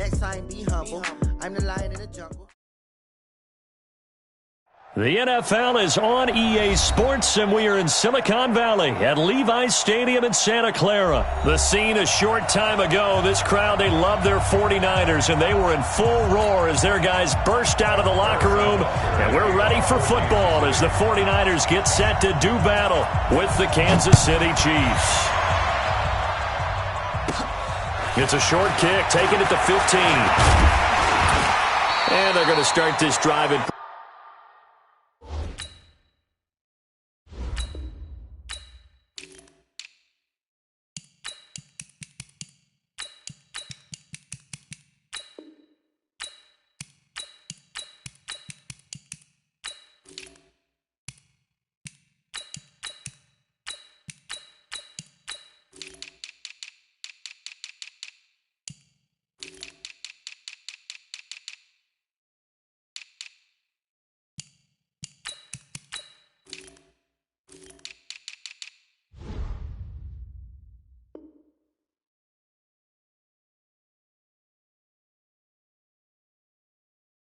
zodiac sign, be humble. I'm the lion in the jungle. The NFL is on EA Sports, and we are in Silicon Valley at Levi's Stadium in Santa Clara. The scene a short time ago, this crowd, they love their 49ers, and they were in full roar as their guys burst out of the locker room. And we're ready for football as the 49ers get set to do battle with the Kansas City Chiefs. It's a short kick, taken at the 15. And they're going to start this drive in.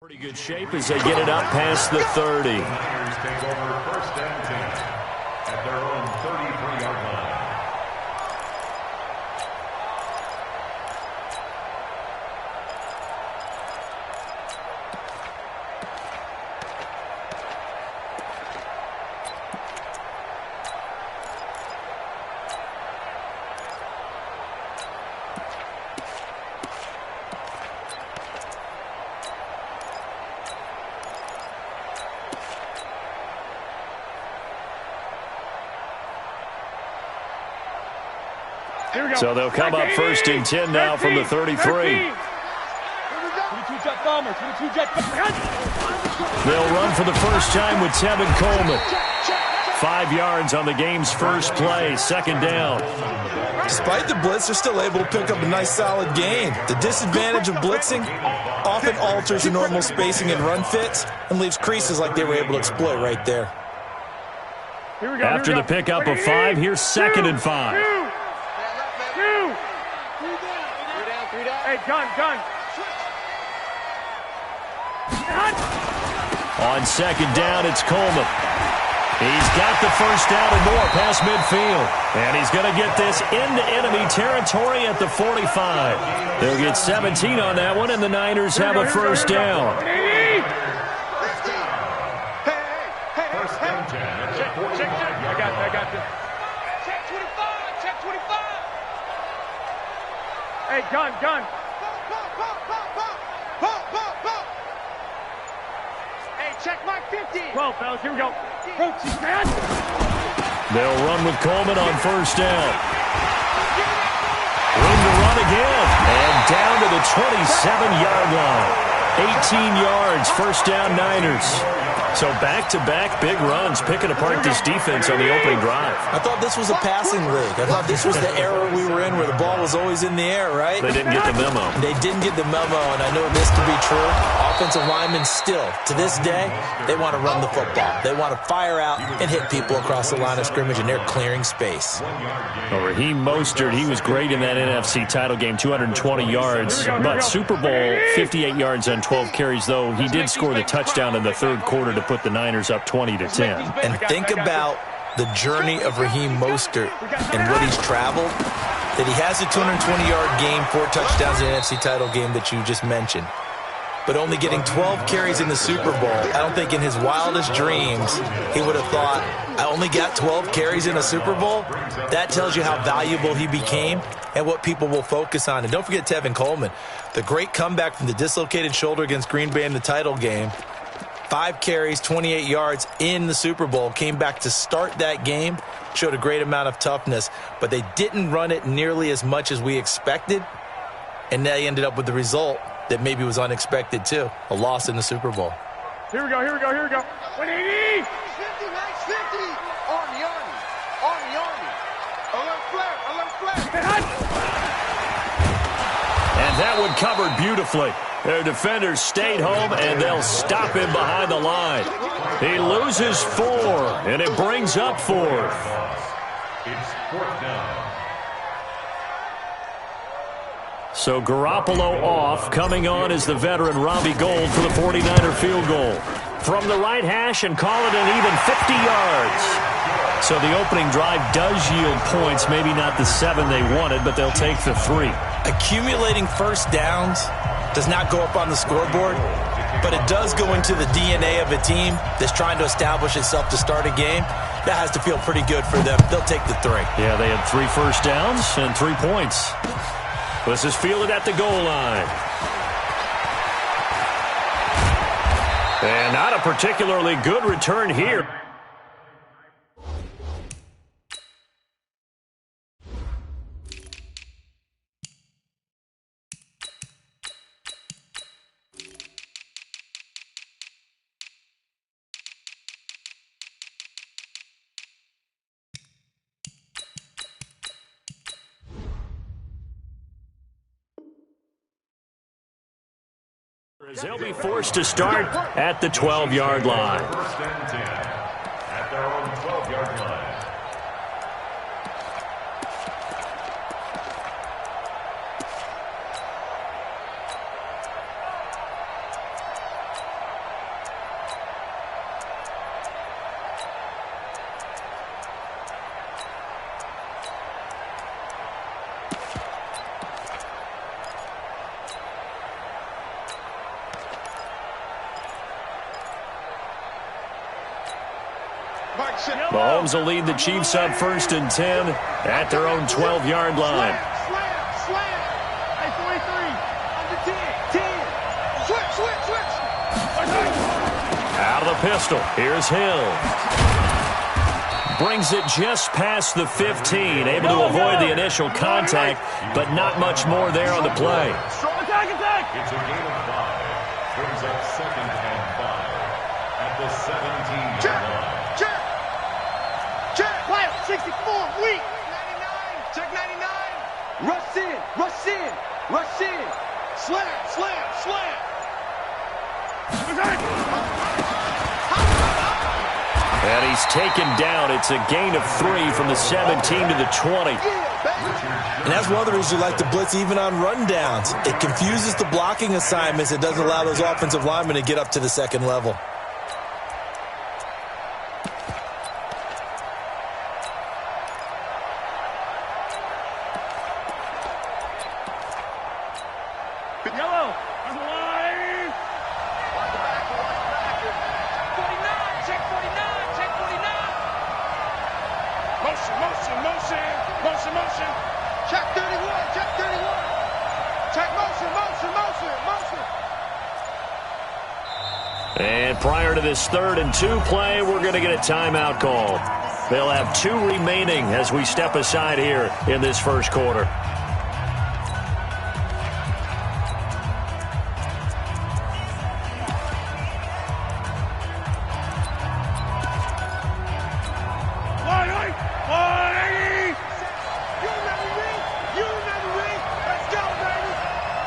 Pretty good shape as they get it up past the 30. Niners take over first and 10 at their own 33-yard line. So they'll come up first and 10 now from the 33. They'll run for the first time with Tevin Coleman. 5 yards on the game's first play, second down. Despite the blitz, they're still able to pick up a nice solid gain. The disadvantage of blitzing often alters the normal spacing and run fits and leaves creases like they were able to exploit right there. After the pickup of 5, here's second and 5. Gun. On second down, it's Coleman. He's got the first down and more past midfield. And he's going to get this into enemy territory at the 45. They'll get 17 on that one, and the Niners have a first down. First and 10 at the 45-yard line. I got this. Check 25. Hey, gun. Hey, check my 50. 12, fellas, here we go. They'll run with Coleman on first down. Room to run again. And down to the 27-yard line. 18 yards, first down Niners. So back-to-back big runs, picking apart this defense on the opening drive. I thought this was a passing league. I thought this was the era we were in where the ball was always in the air, right? They didn't get the memo. They didn't get the memo, and I know this to be true. Offensive linemen still, to this day, they want to run the football. They want to fire out and hit people across the line of scrimmage, and they're clearing space. Raheem Mostert, he was great in that NFC title game, 220 yards. But Super Bowl, 58 yards on 12 carries, though. He did score the touchdown in the third quarter to put the Niners up 20-10. And think about the journey of Raheem Mostert and what he's traveled. That he has a 220-yard game, 4 touchdowns in the NFC title game that you just mentioned. But only getting 12 carries in the Super Bowl, I don't think in his wildest dreams he would have thought, I only got 12 carries in a Super Bowl? That tells you how valuable he became and what people will focus on. And don't forget Tevin Coleman, the great comeback from the dislocated shoulder against Green Bay in the title game. 5 carries, 28 yards in the Super Bowl, came back to start that game, showed a great amount of toughness, but they didn't run it nearly as much as we expected, and they ended up with the result that maybe was unexpected too, a loss in the Super Bowl. Here we go. 180! Nice 50! Army! Alert flag! And that one covered beautifully. Their defenders stayed home, and they'll stop him behind the line. He loses 4, and it brings up 4th. It's 4th down. So Garoppolo off. Coming on is the veteran Robbie Gould for the 49er field goal. From the right hash and call it an even 50 yards. So the opening drive does yield points. Maybe not the 7 they wanted, but they'll take the 3. Accumulating first downs does not go up on the scoreboard, but it does go into the DNA of a team that's trying to establish itself to start a game. That has to feel pretty good for them. They'll take the 3. Yeah, they had 3 first downs and 3 points. This is fielded at the goal line. And not a particularly good return here. They'll be forced to start at the 12-yard line. First and 10 at their own 12-yard line. Mahomes will lead the Chiefs up 1st and 10 at their own 12-yard line. Slam. Hey, 43. Under 10. Switch. Out of the pistol. Here's Hill. Brings it just past the 15. Able to avoid the initial contact, but not much more there on the play. Attack. It's a gain of 5. Brings up 2nd and 5 at the 17-yard line. Check. 64. Weak. 99. Check 99. Rush in. Slam. And he's taken down. It's a gain of 3 from the 17 to the 20. And that's one of the reasons you like to blitz even on rundowns. It confuses the blocking assignments. It doesn't allow those offensive linemen to get up to the second level. Yellow. On the line. Watch the back. 49. Check 49. Motion. Check 31. Check motion. And prior to this 3rd and 2 play, we're going to get a timeout call. They'll have 2 remaining as we step aside here in this first quarter.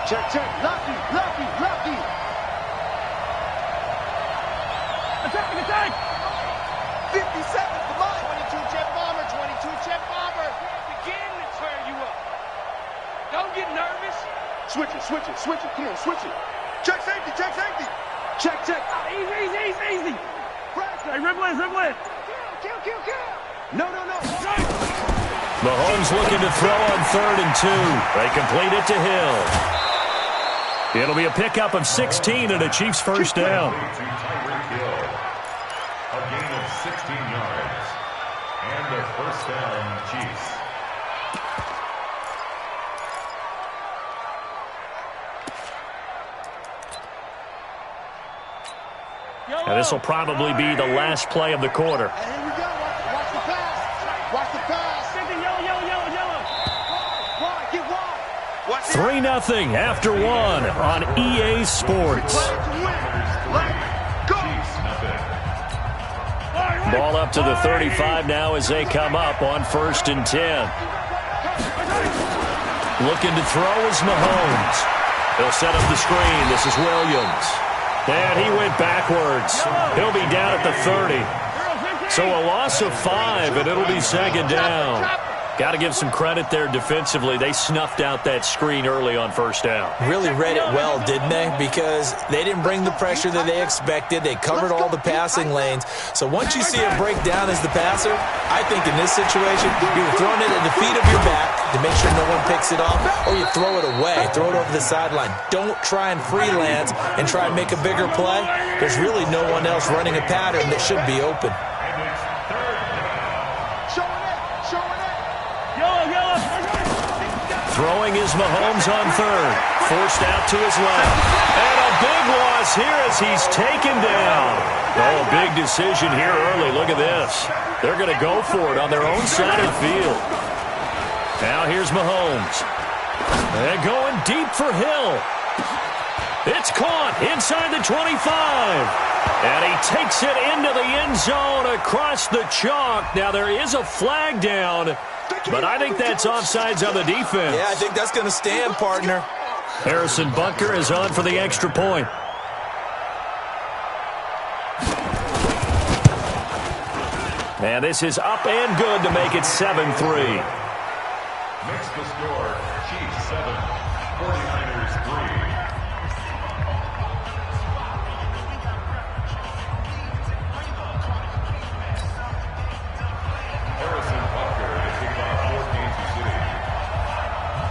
Check. Lucky. Attack. 57, come on. 22 jet bomber. Begin to tear you up. Don't get nervous. Switch it. Come on, switch it. Check safety. Check. Easy. Hey, dribble in. Kill. No. Mahomes looking to throw on 3rd and 2. They complete it to Hill. It'll be a pickup of 16 and a Chiefs first down. To Tyreek Hill. A gain of 16 yards. And a first down, Chiefs. And this will probably be the last play of the quarter. And here we go. Watch the pass. Yellow. Wide, get wide. Watch 3-0 after 1 on EA Sports. Chiefs, nothing. Ball up to the 35 now as they come up on 1st and 10. Looking to throw is Mahomes. He'll set up the screen. This is Williams. And he went backwards. He'll be down at the 30. So a loss of 5, and it'll be 2nd down. Got to give some credit there defensively. They snuffed out that screen early on first down. Really read it well, didn't they? Because they didn't bring the pressure that they expected. They covered all the passing lanes. So once you see it break down as the passer, I think in this situation, you're throwing it at the feet of your back to make sure no one picks it off, or you throw it away, throw it over the sideline. Don't try and freelance and try and make a bigger play. There's really no one else running a pattern that should be open. Throwing is Mahomes on third. Forced out to his left. And a big loss here as he's taken down. Oh, a big decision here early. Look at this. They're going to go for it on their own side of the field. Now here's Mahomes. And going deep for Hill. It's caught inside the 25. And he takes it into the end zone across the chalk. Now there is a flag down, but I think that's offsides on the defense. Yeah, I think that's going to stand, partner. Harrison Butker is on for the extra point. And this is up and good to make it 7-3. Makes the score Chiefs 7, 49ers 3.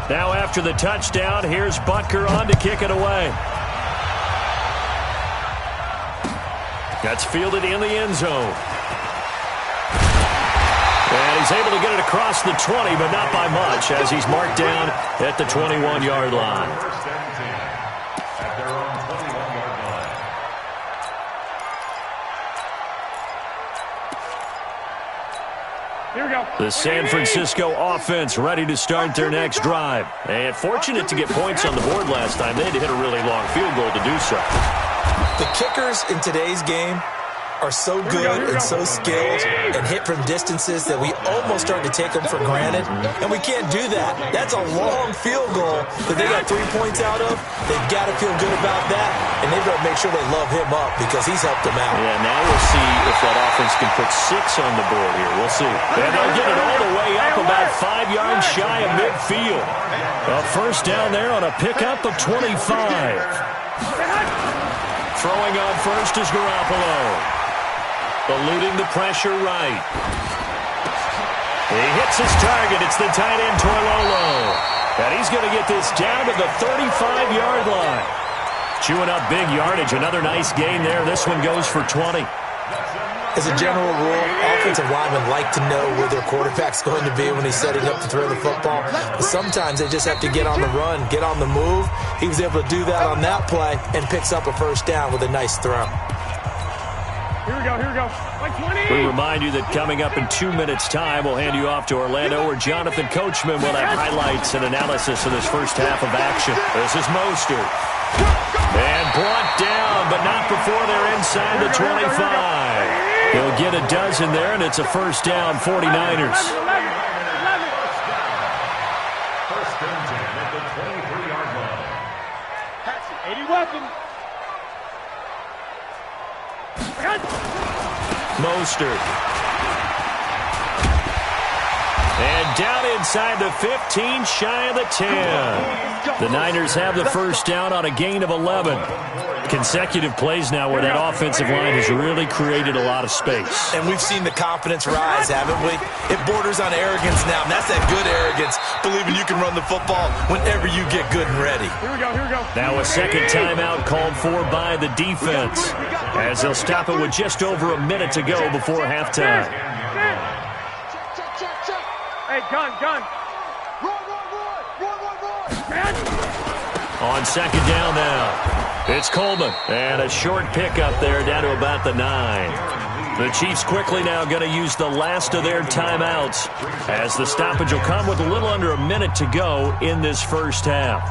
Now after the touchdown, here's Butker on to kick it away. That's fielded in the end zone. And he's able to get it across the 20, but not by much, as he's marked down at the 21-yard line. First and 10 at their own 21-yard line. Here we go. The San Francisco offense ready to start their next drive. And fortunate to get points on the board last time. They had to hit a really long field goal to do so. The kickers in today's game are so good and so skilled and hit from distances that we almost start to take them for granted, and we can't do that. That's a long field goal that they got 3 points out of. They've got to feel good about that, and they've got to make sure they love him up because he's helped them out. Yeah, now we'll see if that offense can put 6 on the board here. We'll see. And they'll get it all the way up about 5 yards shy of midfield. A first down there on a pickup of 25. Throwing on first is Garoppolo. Eluding the pressure right. He hits his target. It's the tight end, Torlolo. And he's going to get this down to the 35-yard line. Chewing up big yardage. Another nice gain there. This one goes for 20. As a general rule, offensive linemen like to know where their quarterback's going to be when he's setting up to throw the football. But sometimes they just have to get on the run, get on the move. He was able to do that on that play and picks up a first down with a nice throw. Here we go, here we go. Like 20. We remind you that coming up in 2 minutes' time, we'll hand you off to Orlando, where Jonathan Coachman will have highlights and analysis of this first half of action. This is Mostert. And brought down, but not before they're inside the 25. He'll get a dozen there, and it's a first down, 49ers. First and 10 at the 23-yard line. Patsy, 80 weapons. Mostert. And down inside the 15, shy of the 10. The Niners have the first down on a gain of 11. Consecutive plays now where that offensive line has really created a lot of space. And we've seen the confidence rise, haven't we? It borders on arrogance now, and that's that good arrogance, believing you can run the football whenever you get good and ready. Here we go, here we go. Now a second timeout called for by the defense, as they'll stop it with just over a minute to go before halftime. Hey, gun. On second down now, it's Coleman. And a short pickup there down to about the 9. The Chiefs quickly now going to use the last of their timeouts, as the stoppage will come with a little under a minute to go in this first half.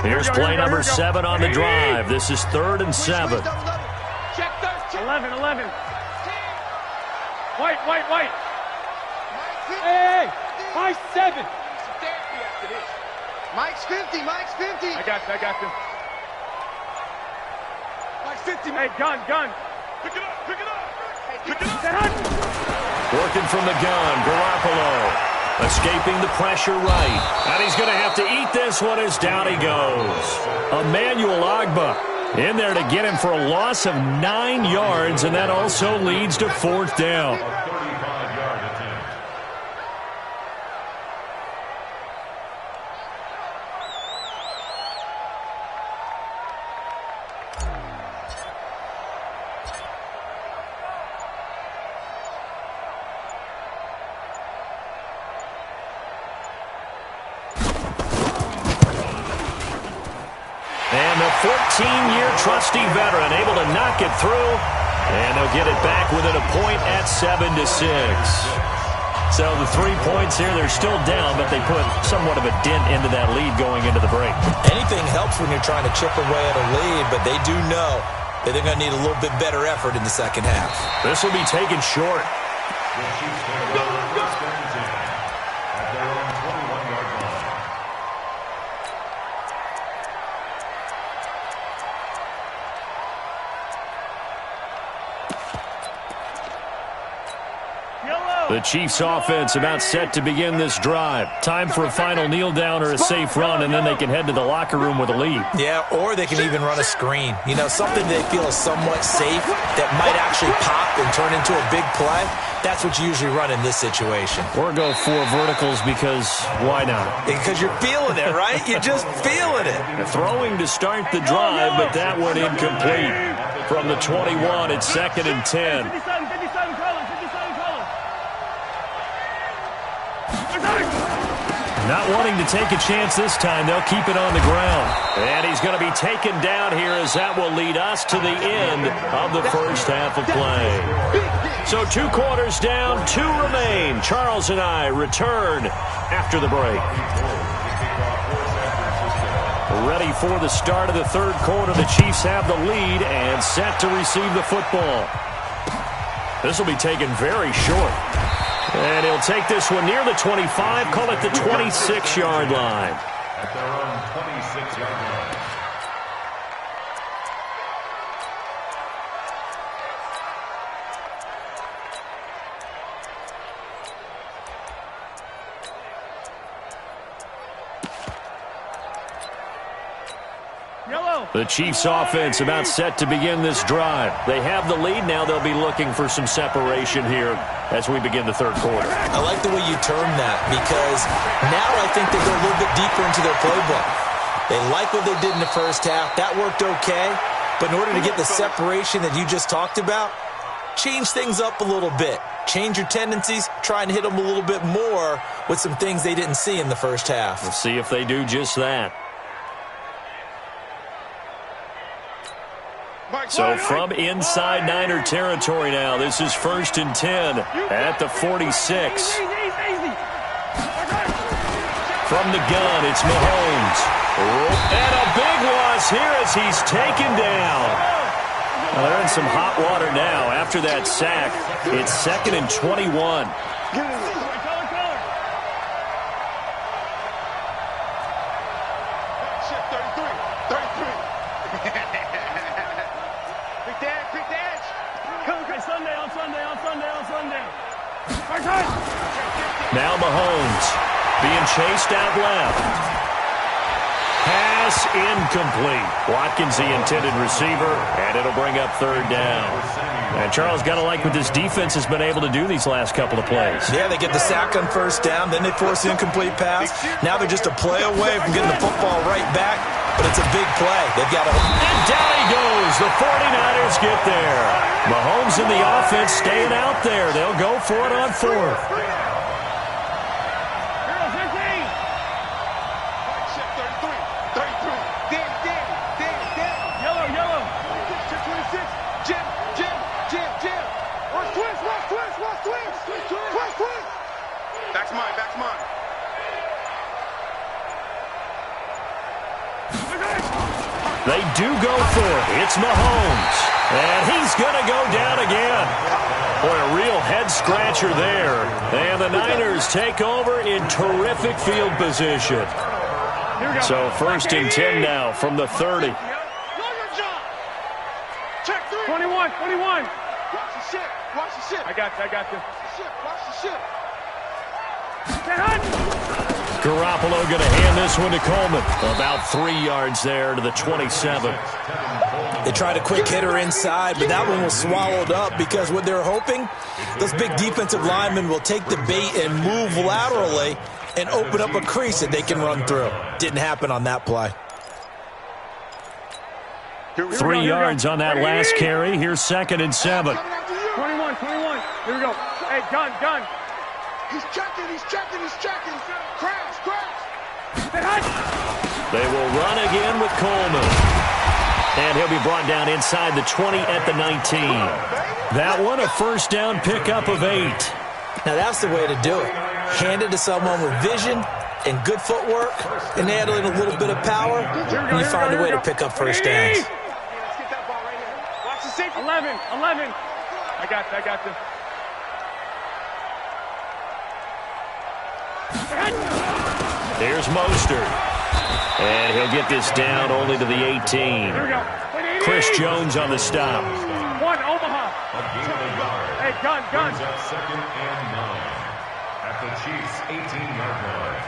Here's play number 7 on the drive. This is 3rd and 7. Check 11. White. Hey, Mike's 7. Mike's 50. I got you. 50. Hey, gun. Pick it up. Pick it up. Working from the gun, Garoppolo. Escaping the pressure right. And he's going to have to eat this one as down he goes. Emmanuel Ogbah in there to get him for a loss of 9 yards, and that also leads to 4th down. And the 14-year trusty veteran able to knock it through, and they'll get it back within a point at 7-6. So the 3 points here, they're still down, but they put somewhat of a dent into that lead going into the break. Anything helps when you're trying to chip away at a lead, but they do know that they're going to need a little bit better effort in the second half. This will be taken short. The Chiefs take over first and 10 at their own 21-yard line. The Chiefs offense about set to begin this drive. Time for a final kneel down or a safe run, and then they can head to the locker room with a lead. Yeah, or they can even run a screen. You know, something they feel is somewhat safe that might actually pop and turn into a big play. That's what you usually run in this situation. Or go 4 verticals because why not? Because you're feeling it, right? You're just feeling it. Throwing to start the drive, but that one incomplete. From the 21, it's 2nd and 10. 57, Collins. Not wanting to take a chance this time, they'll keep it on the ground. And he's going to be taken down here as that will lead us to the end of the first half of play. So 2 quarters down, 2 remain. Charles and I return after the break. Ready for the start of the third quarter. The Chiefs have the lead and set to receive the football. This will be taken very short. And he'll take this one near the 25, call it the 26-yard line. At their own 26-yard line. The Chiefs offense about set to begin this drive. They have the lead. Now they'll be looking for some separation here as we begin the third quarter. I like the way you term that because now I think they go a little bit deeper into their playbook. They like what they did in the first half. That worked okay. But in order to get the separation that you just talked about, change things up a little bit. Change your tendencies. Try and hit them a little bit more with some things they didn't see in the first half. We'll see if they do just that. So from inside Niner territory now, this is 1st and 10 at the 46. From the gun, it's Mahomes. And a big loss here as he's taken down. Well, they're in some hot water now after that sack. It's 2nd and 21. Now Mahomes being chased out left. Pass incomplete. Watkins the intended receiver, and it'll bring up 3rd down. And Charles, got to like what this defense has been able to do these last couple of plays. Yeah, they get the sack on 1st down, then they force the incomplete pass. Now they're just a play away from getting the football right back, but it's a big play. They've got to... And down he goes. The 49ers get there. Mahomes and the offense staying out there. They'll go for it on 4th. Back's mine. They do go for it. It's Mahomes. And he's going to go down again. Boy, a real head-scratcher there. And the Niners take over in terrific field position. So 1st and 10 now from the 30. 21. Watch the ship. Watch the ship. I got you. Watch the ship. Garoppolo going to hand this one to Coleman. About 3 yards there to the 27. They tried a quick hitter inside, but that one was swallowed up because what they're hoping, those big defensive linemen will take the bait and move laterally and open up a crease that they can run through. Didn't happen on that play. 3 yards on that last carry. Here's 2nd and 7. 21. Here we go. Hey, gun. He's checking. Crash. They will run again with Coleman. And he'll be brought down inside the 20 at the 19. That one a first down pickup of 8. Now that's the way to do it. Hand it to someone with vision and good footwork and add in a little bit of power, and you find a way to pick up first downs. Let's get that ball right here. Watch the safety. 11. I got you. Here's Mostert. And he'll get this down only to the 18. Here we go. Chris Jones on the stop. 1, Omaha. A gain of a yard. Hey, gun. Brings up 2nd and 9 at the Chiefs' 18-yard line.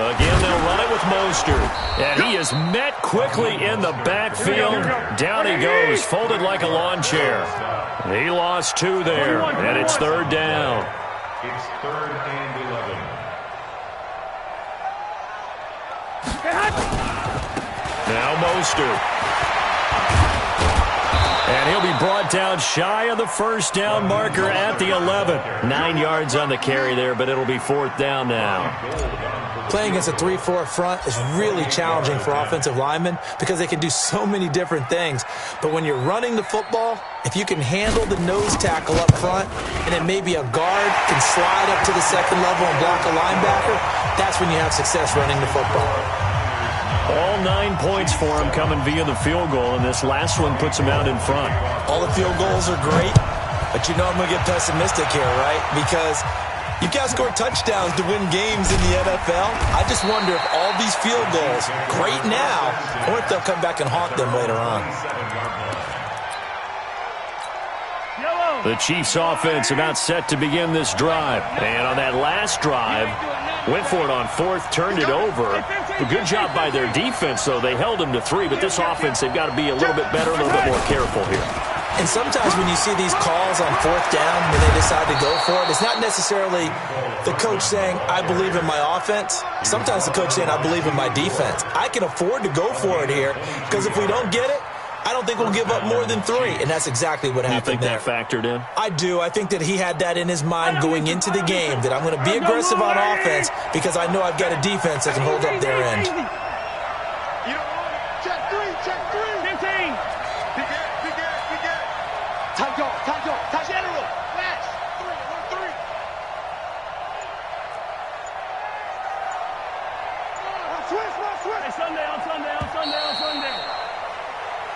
Again, they'll run it with Mostert. And he is met quickly in the backfield. Down he goes, folded like a lawn chair. He lost 2 there, and it's 3rd down. It's 3rd and 11. Now Mostert. And he'll be brought down shy of the first down marker at the 11. 9 yards on the carry there, but it'll be 4th down now. Playing against a 3-4 front is really challenging for offensive linemen because they can do so many different things. But when you're running the football, if you can handle the nose tackle up front and then maybe a guard can slide up to the 2nd level and block a linebacker, that's when you have success running the football. All 9 points for him coming via the field goal, and this last one puts him out in front. All the field goals are great, but you know I'm going to get pessimistic here, right? Because you've got to score touchdowns to win games in the NFL. I just wonder if all these field goals, great now, or if they'll come back and haunt them later on. The Chiefs offense about set to begin this drive. And on that last drive, went for it on 4th, turned it over. A good job by their defense, though. They held them to 3, but this offense, they've got to be a little bit better, a little bit more careful here. And sometimes when you see these calls on 4th down, when they decide to go for it, it's not necessarily the coach saying, I believe in my offense. Sometimes the coach saying, I believe in my defense. I can afford to go for it here because if we don't get it, I don't think we'll give up more than 3, and that's exactly what happened there. You think that factored in? I do. I think that he had that in his mind going into the game, that I'm going to be aggressive on offense because I know I've got a defense that can hold up their end. You don't want it. Check 3. 15. Big it. Tight go. General. Flash. 3. Switch. Hey, Sunday.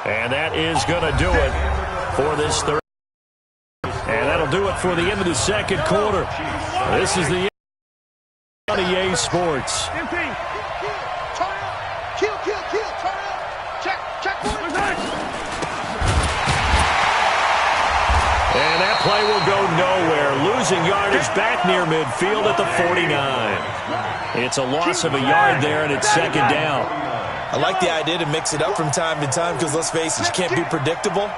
And that is going to do it for this 3rd. And that'll do it for the end of the 2nd quarter. This is the end of EA Sports. 15. Turn up. Kill. Turn up. Check. And that play will go nowhere. Losing yardage back near midfield at the 49. It's a loss of a yard there, and it's 2nd down. I like the idea to mix it up from time to time because, let's face it, you can't be predictable.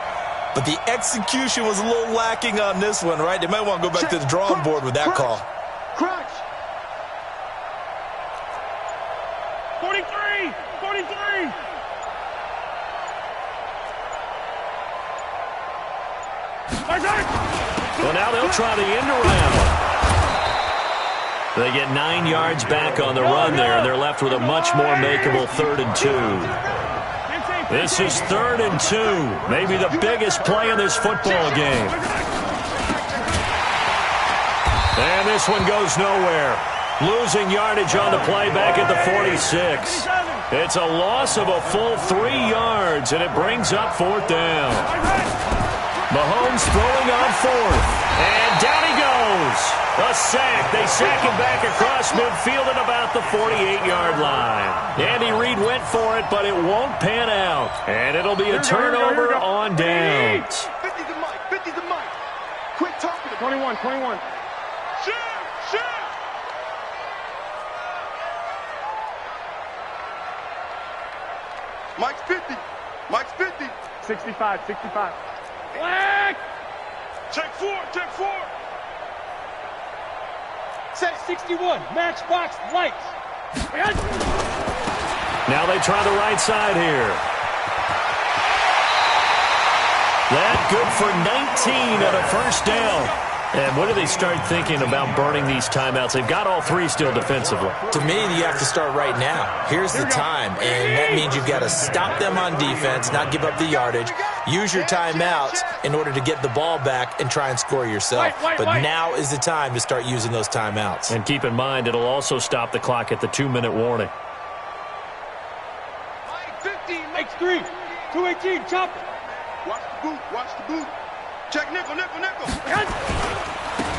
But the execution was a little lacking on this one, right? They might want to go back to the drawing board with that call. Crunch. 43. Well, now they'll try the end around. They get 9 yards back on the run there, and they're left with a much more makeable 3rd and 2. This is 3rd and 2, maybe the biggest play in this football game. And this one goes nowhere. Losing yardage on the play back at the 46. It's a loss of a full 3 yards, and it brings up 4th down. Mahomes throwing on 4th, and down he goes. A sack. They sack him back across midfield at about the 48-yard line. Andy Reid went for it, but it won't pan out. And it'll be a turnover on downs. 50 to Mike. 50 to Mike. Quick talking to 21. Shoot! Mike's 50. 65. Flag! Check four. Set 61, matchbox lights. Now they try the right side here. That good for 19 at a first down. And what do they start thinking about burning these timeouts? They've got all three still defensively. To me, you have to start right now. Here's the time, and that means you've got to stop them on defense, not give up the yardage, use your timeouts in order to get the ball back and try and score yourself. But now is the time to start using those timeouts. And keep in mind, it'll also stop the clock at the 2-minute warning. Mike 50. Makes 3. 218, chop it. Watch the boot. Check nickel.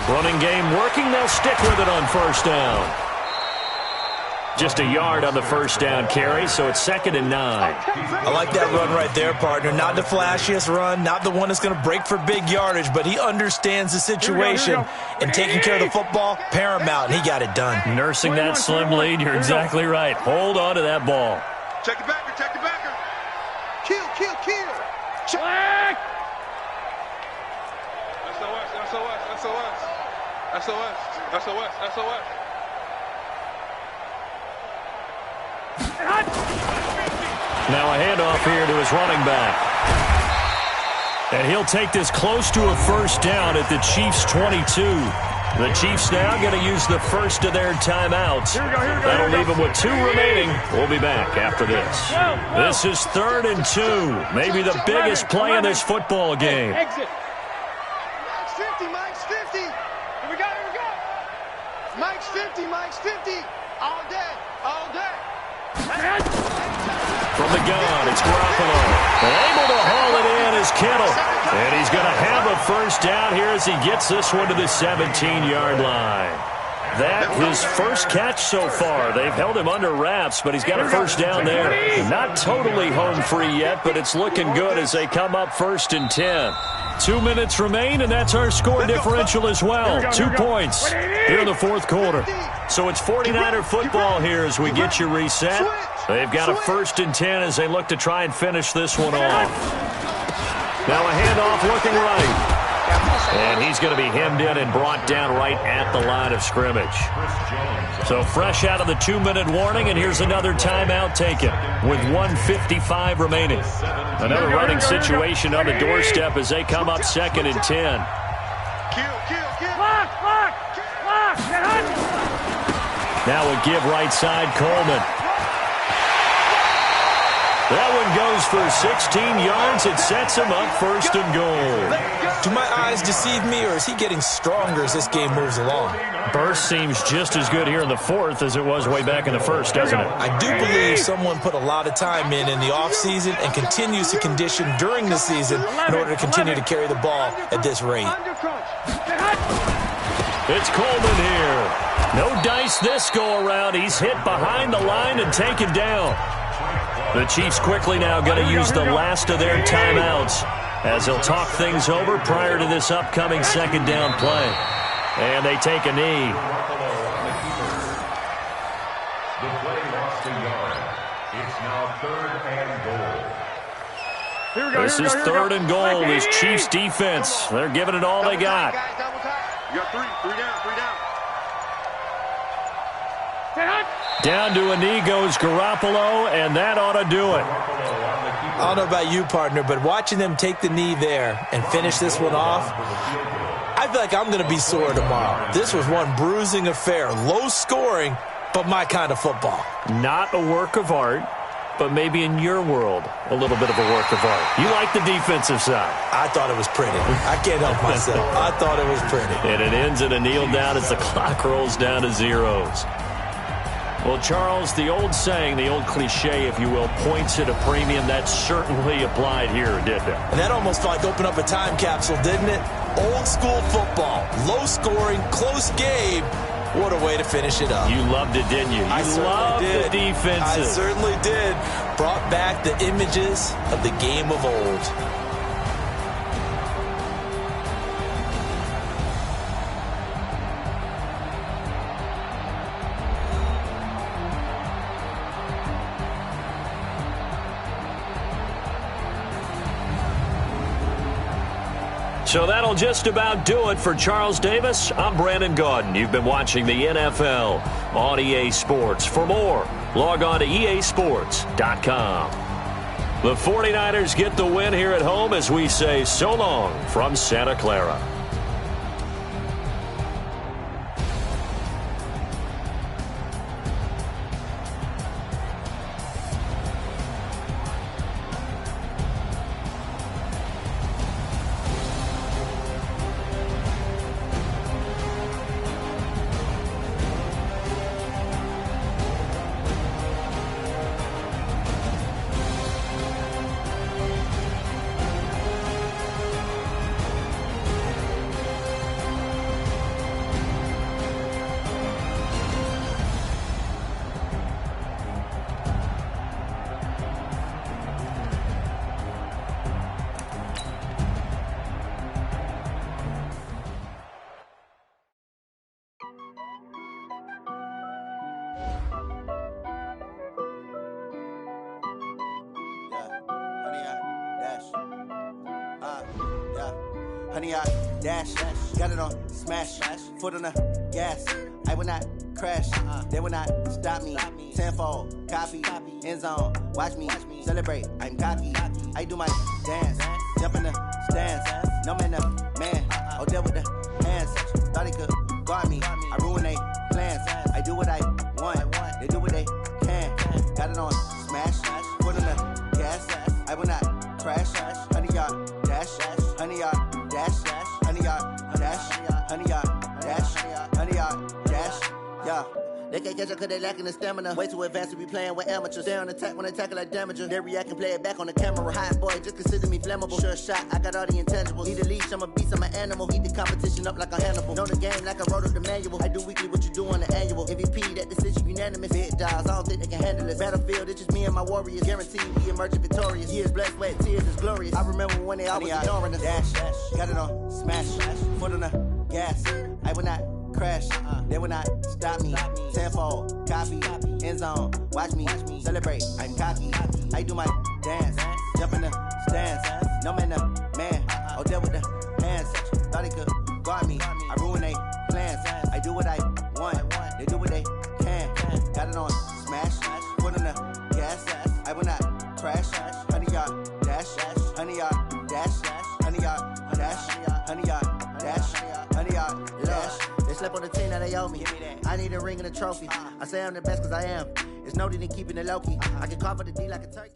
Running game working. They'll stick with it on first down. Just a yard on the first down carry, so it's 2nd and 9. I like that run right there, partner. Not the flashiest run, not the one that's going to break for big yardage, but he understands the situation, and taking care of the football, paramount, and he got it done. Nursing that slim lead, you're exactly right. Hold on to that ball. Check the backer. Kill. Flag! SOS. Now a handoff here to his running back. And he'll take this close to a first down at the Chiefs' 22. The Chiefs now going to use the first of their timeouts. That'll leave them with 2 remaining. We'll be back after this. This is 3rd and 2. Maybe the biggest play in this football game. Exit. Mike's 50. Here we go. Mike's 50. All day. From the gun, it's Garoppolo. And able to haul it in is Kittle. And he's going to have a first down here as he gets this one to the 17-yard line. That his first catch so far. They've held him under wraps, but he's got a first down there. Not totally home free yet, but it's looking good as they come up 1st and 10. 2 minutes remain, and that's our score differential as well. 2 points here in the 4th quarter. So it's 49er football here as we get you reset. They've got a 1st and 10 as they look to try and finish this one off. Now a handoff looking right. And he's going to be hemmed in and brought down right at the line of scrimmage. So fresh out of the 2-minute warning, and here's another timeout taken with 1:55 remaining. Another running situation on the doorstep as they come up 2nd and 10. Lock. Now a give right side, Coleman. That one goes for 16 yards. It sets him up 1st and goal. Do my eyes deceive me, or is he getting stronger as this game moves along? Burst seems just as good here in the 4th as it was way back in the 1st, doesn't it? I do believe someone put a lot of time in the offseason and continues to condition during the season in order to continue to carry the ball at this rate. It's Coleman here. No dice this go-around. He's hit behind the line and taken down. The Chiefs quickly now going to use the last of their timeouts as they'll talk things over prior to this upcoming 2nd down play. And they take a knee. The play lost a yard. It's now 3rd and goal. This is 3rd and goal. This Chiefs defense, they're giving it all they got. You got 3 down. Down to a knee goes Garoppolo, and that ought to do it. I don't know about you, partner, but watching them take the knee there and finish this one off, I feel like I'm going to be sore tomorrow. This was one bruising affair. Low scoring, but my kind of football. Not a work of art, but maybe in your world, a little bit of a work of art. You like the defensive side. I thought it was pretty. I can't help myself. I thought it was pretty. And it ends in a kneel down as the clock rolls down to zeros. Well, Charles, the old saying, the old cliche, if you will, points at a premium, that certainly applied here, didn't it? And that almost like opened up a time capsule, didn't it? Old school football, low scoring, close game. What a way to finish it up. You loved it, didn't you? I loved the defenses. I certainly did. Brought back the images of the game of old. So that'll just about do it for Charles Davis. I'm Brandon Gaudin. You've been watching the NFL on EA Sports. For more, log on to easports.com. The 49ers get the win here at home as we say so long from Santa Clara. Honey, I dash, got it on smash, foot on the gas. I will not crash, they will not stop me. Tenfold, copy, end zone, watch me celebrate. I'm cocky, I do my dance, jump in the stands. No man, the man, oh, deal with the hands. Thought he could guard me, I ruin they plans. I do what I want, they do what they can. Got it on smash, foot on the gas. I will not crash, honey, y'all dash, honey, y'all dash, honey, y'all dash, honey, y'all dash, honey, y'all dash, yeah. They can't catch up cause they lacking the stamina. Way too advanced to be playing with amateurs. Stay on attack when they tackle like damager. They react and play it back on the camera. Hot boy, just consider me flammable. Sure shot, I got all the intangibles. Need a leash, I'm a beast, I'm an animal. Heat the competition up like a Hannibal. Know the game like I wrote up the manual. I do weekly what you do on the annual. MVP, that decision unanimous. Big dials, I don't think they can handle it. Battlefield, it's just me and my warriors. Guaranteed we emerging victorious. Years, blood, sweat, tears is glorious. I remember when they always ignoring us. Dash, got it on smash, foot on the gas. I will not crash, they will not stop me. Tenfold, copy, end zone, watch me celebrate. I'm cocky, I do my dance, jump in the stands. No man, the man, oh, deal with the hands. Thought he could guard me, I ruin they plans. I do what I want, they do what they can. Got it on smash, foot on the gas. I will not crash, honey, y'all dash, honey, y'all dash, honey, y'all dash, honey, y'all dash, honey, y'all dash. They slept on the team, now they owe me. I need a ring and a trophy. I say I'm the best cause I am. It's no need in keeping it low-key. I can cover the D like a turkey.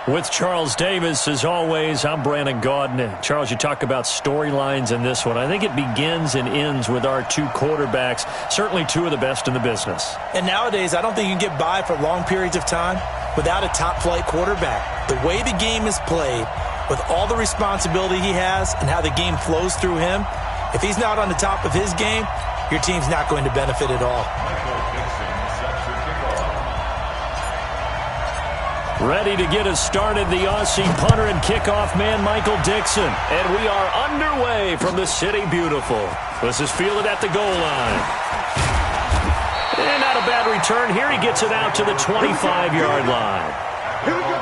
With Charles Davis, as always, I'm Brandon Gaudin. Charles, you talk about storylines in this one. I think it begins and ends with our two quarterbacks, certainly two of the best in the business. And nowadays, I don't think you can get by for long periods of time without a top-flight quarterback. The way the game is played, with all the responsibility he has and how the game flows through him, if he's not on the top of his game, your team's not going to benefit at all. Ready to get us started, the Aussie punter and kickoff man, Michael Dixon. And we are underway from the City Beautiful. This is fielded at the goal line. And not a bad return here. He gets it out to the 25-yard line. Here we go.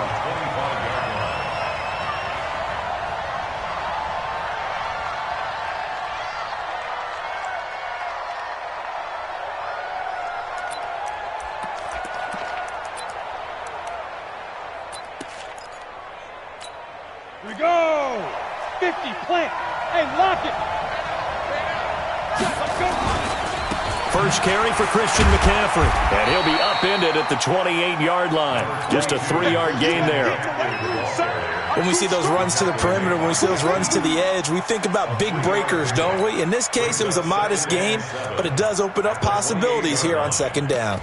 Here we go. 50, plant. Hey, lock it. Let's go. First carry for Christian McCaffrey. And he'll be upended at the 28-yard line. Just a 3-yard gain there. When we see those runs to the perimeter, when we see those runs to the edge, we think about big breakers, don't we? In this case, it was a modest gain, but it does open up possibilities here on second down.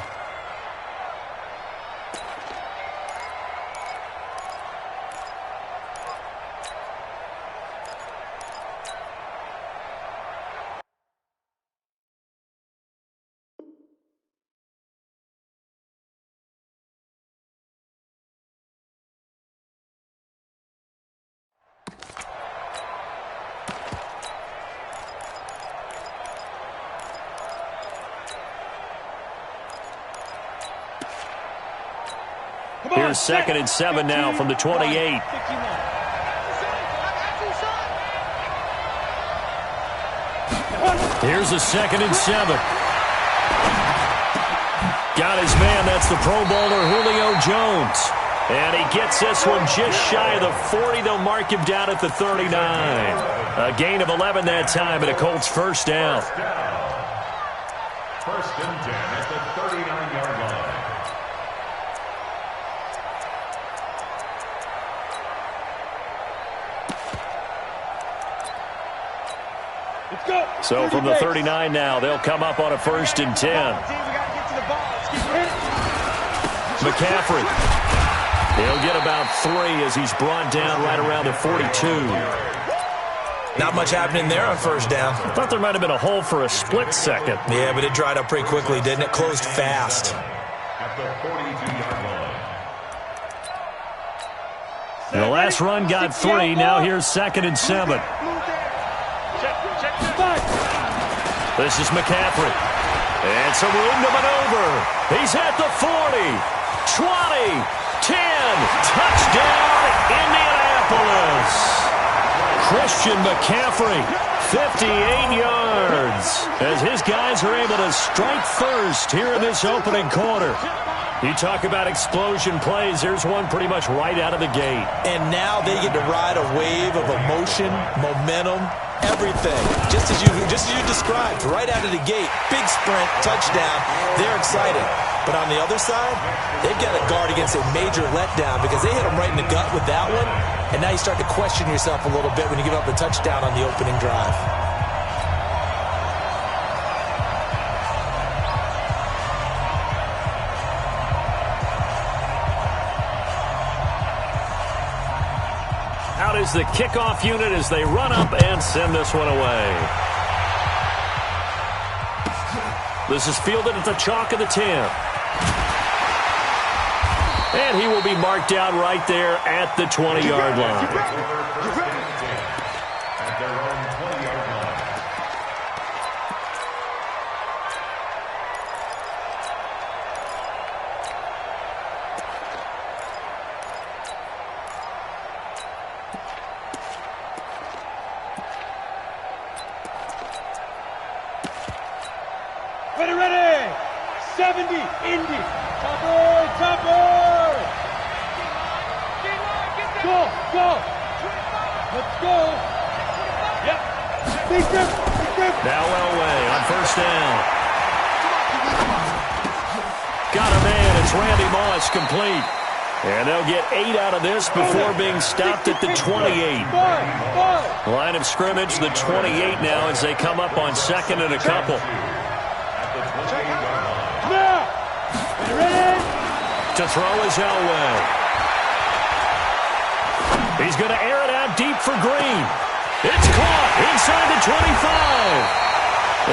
Here's 2nd and 7 now from the 28. Here's a 2nd and 7. Got his man. That's the Pro Bowler Julio Jones. And he gets this one just shy of the 40. They'll mark him down at the 39. A gain of 11 that time, and a Colts first down. First and 10 at the 39-yard line. So from the 39 now, they'll come up on a 1st and 10. McCaffrey. He'll get about 3 as he's brought down right around the 42. Not much happening there on first down. I thought there might have been a hole for a split second. Yeah, but it dried up pretty quickly, didn't it? Closed fast. At the 42-yard line. The last run got 3. Now here's 2nd and 7. This is McCaffrey. And some room to maneuver. He's at the 40, 20, 10. Touchdown, Indianapolis. Christian McCaffrey, 58 yards. As his guys are able to strike first here in this opening quarter. You talk about explosion plays. There's one pretty much right out of the gate. And now they get to ride a wave of emotion, momentum, everything. Just as you described, right out of the gate. Big sprint, touchdown. They're excited. But on the other side, they've got to guard against a major letdown because they hit them right in the gut with that one. And now you start to question yourself a little bit when you give up a touchdown on the opening drive. Out is the kickoff unit as they run up and send this one away. This is fielded at the chalk of the 10. And he will be marked down right there at the 20-yard line. At their own 20-yard line. Ready! 70, Indy. Topper! Go! Let's go. Yep. Big grip. Now Elway on first down. Got a man. It's Randy Moss complete. And they'll get 8 out of this before being stopped at the 28. Line of scrimmage, the 28 now as they come up on 2nd and a couple. To throw is Elway. He's going to air it out deep for Green. It's caught inside the 25.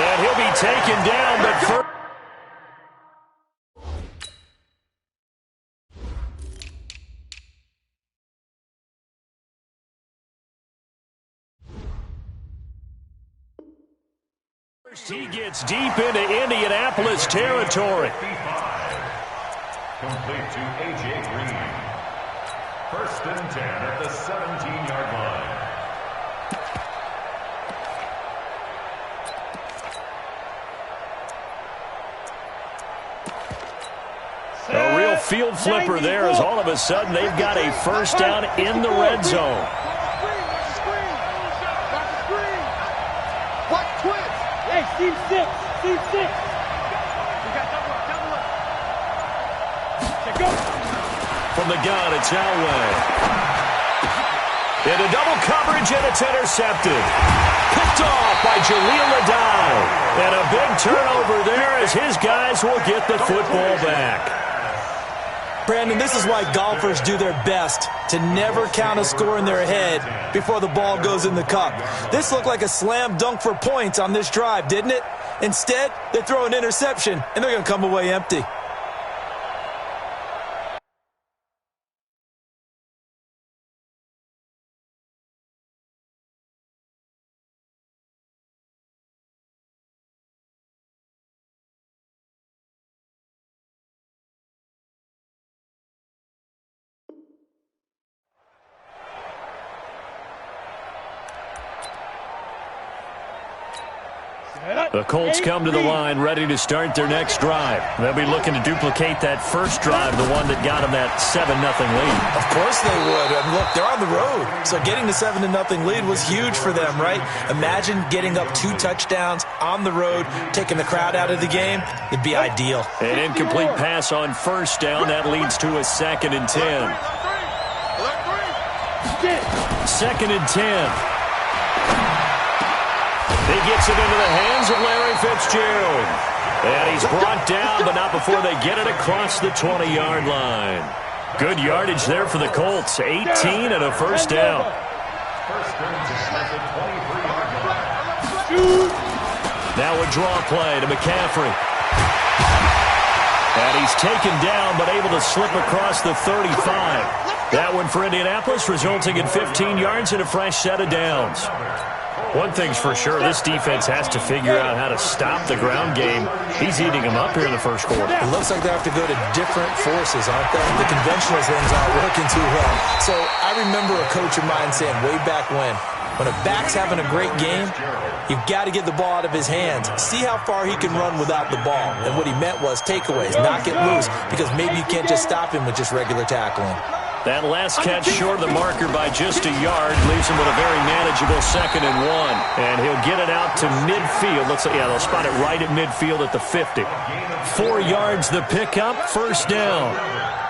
And he'll be taken down, but first he gets deep into Indianapolis territory. Complete to A.J. Green. First and 10 at the 17-yard line. A real field flipper there as all of a sudden they've got a first down in the red zone. Hey, Steve 6. From the gun, it's Elway. Into double coverage, and it's intercepted. Picked off by Jaleel Adai. And a big turnover there as his guys will get the football back. Brandon, this is why golfers do their best to never count a score in their head before the ball goes in the cup. This looked like a slam dunk for points on this drive, didn't it? Instead, they throw an interception, and they're going to come away empty. The Colts come to the line ready to start their next drive. They'll be looking to duplicate that first drive, the one that got them that 7-0 lead. Of course they would. And look, they're on the road. So getting the 7-0 lead was huge for them, right? Imagine getting up 2 touchdowns on the road, taking the crowd out of the game. It'd be ideal. An incomplete pass on first down. That leads to a 2nd and 10. 2nd and 10. He gets it into the hands of Larry Fitzgerald. And he's brought down, but not before they get it across the 20-yard line. Good yardage there for the Colts. 18 and a first down. Now a draw play to McCaffrey. And he's taken down, but able to slip across the 35. That one for Indianapolis, resulting in 15 yards and a fresh set of downs. One thing's for sure, this defense has to figure out how to stop the ground game. He's eating them up here in the first quarter. It looks like they have to go to different forces, aren't they? The conventional things aren't working too well. So I remember a coach of mine saying way back when a back's having a great game, you've got to get the ball out of his hands. See how far he can run without the ball. And what he meant was takeaways, knock it loose, because maybe you can't just stop him with just regular tackling. That last catch short of the marker by just a yard leaves him with a very manageable 2nd and 1. And he'll get it out to midfield. Let's say, yeah, they'll spot it right at midfield at the 50. 4 yards the pickup, first down.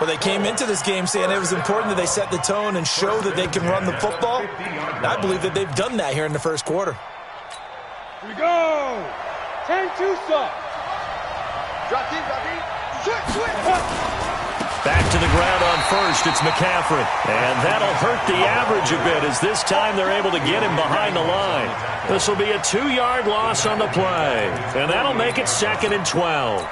Well, they came into this game saying it was important that they set the tone and show that they can run the football. And I believe that they've done that here in the first quarter. Here we go. 10-2 stop. Drop deep, switch. Back to the ground on first, it's McCaffrey. And that'll hurt the average a bit as this time they're able to get him behind the line. This will be a 2-yard loss on the play. And that'll make it 2nd and 12.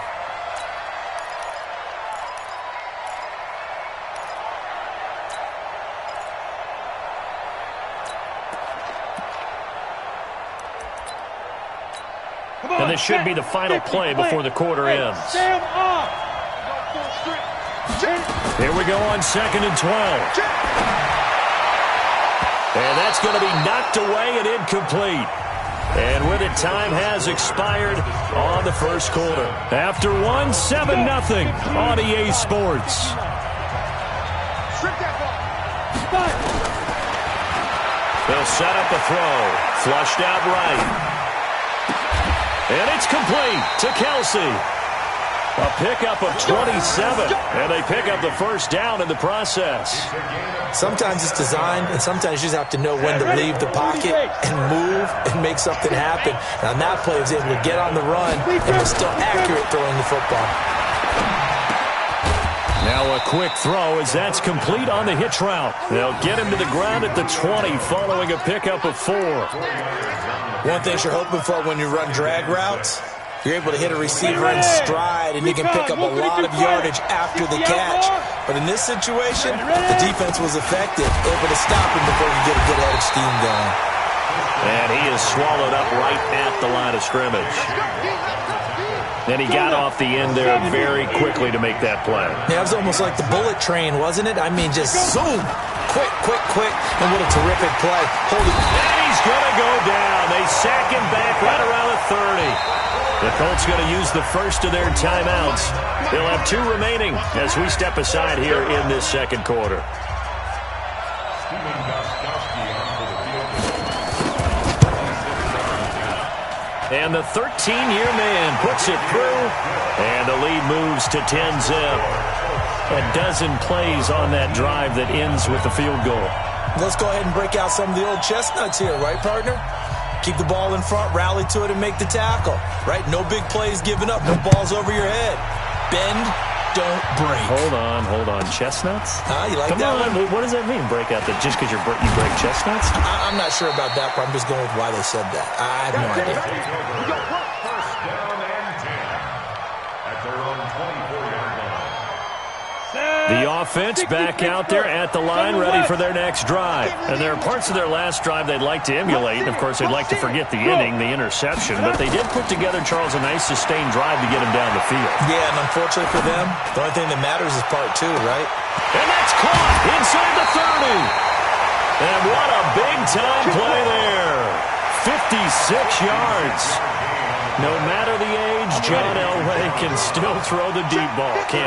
And this should be the final play before the quarter ends. Sam off. Here we go on 2nd and 12. And that's going to be knocked away and incomplete. And with it, time has expired on the first quarter. After 7-0 on EA Sports. They'll set up a throw. Flushed out right. And it's complete to Kelsey. A pickup of 27, and they pick up the first down in the process. Sometimes it's designed, and sometimes you just have to know when to leave the pocket and move and make something happen. And on that play, he was able to get on the run and was still accurate throwing the football. Now a quick throw as that's complete on the hitch route. They'll get him to the ground at the 20 following a pickup of 4. One thing you're hoping for when you run drag routes, you're able to hit a receiver in stride, and you can pick up a lot of yardage after the catch. But in this situation, the defense was effective, able to stop him before he could get a good head of steam going. And he is swallowed up right at the line of scrimmage. And he got off the end there very quickly to make that play. Yeah, it was almost like the bullet train, wasn't it? I mean, just zoom. Quick, and what a terrific play. And he's going to go down. They sack him back right around the 30. The Colts going to use the first of their timeouts. They'll have 2 remaining as we step aside here in this second quarter. And the 13-year man puts it through, and the lead moves to 10-zip. A dozen plays on that drive that ends with the field goal. Let's go ahead and break out some of the old chestnuts here, right, partner? Keep the ball in front, rally to it, and make the tackle, right? No big plays given up, no balls over your head. Bend, don't break. Hold on. Chestnuts? You like Come that on. one? What does that mean, break out? Just because you break chestnuts? I'm not sure about that, but I'm just going with why they said that. I have no idea. First down and 10 at their own 24-yard line. The offense back out there at the line, ready for their next drive. And there are parts of their last drive they'd like to emulate. And, of course, they'd like to forget the inning, the interception. But they did put together, Charles, a nice sustained drive to get him down the field. Yeah, and unfortunately for them, the only thing that matters is part 2, right? And that's caught inside the 30. And what a big-time play there. 56 yards. No matter the age, John Elway can still throw the deep ball, can't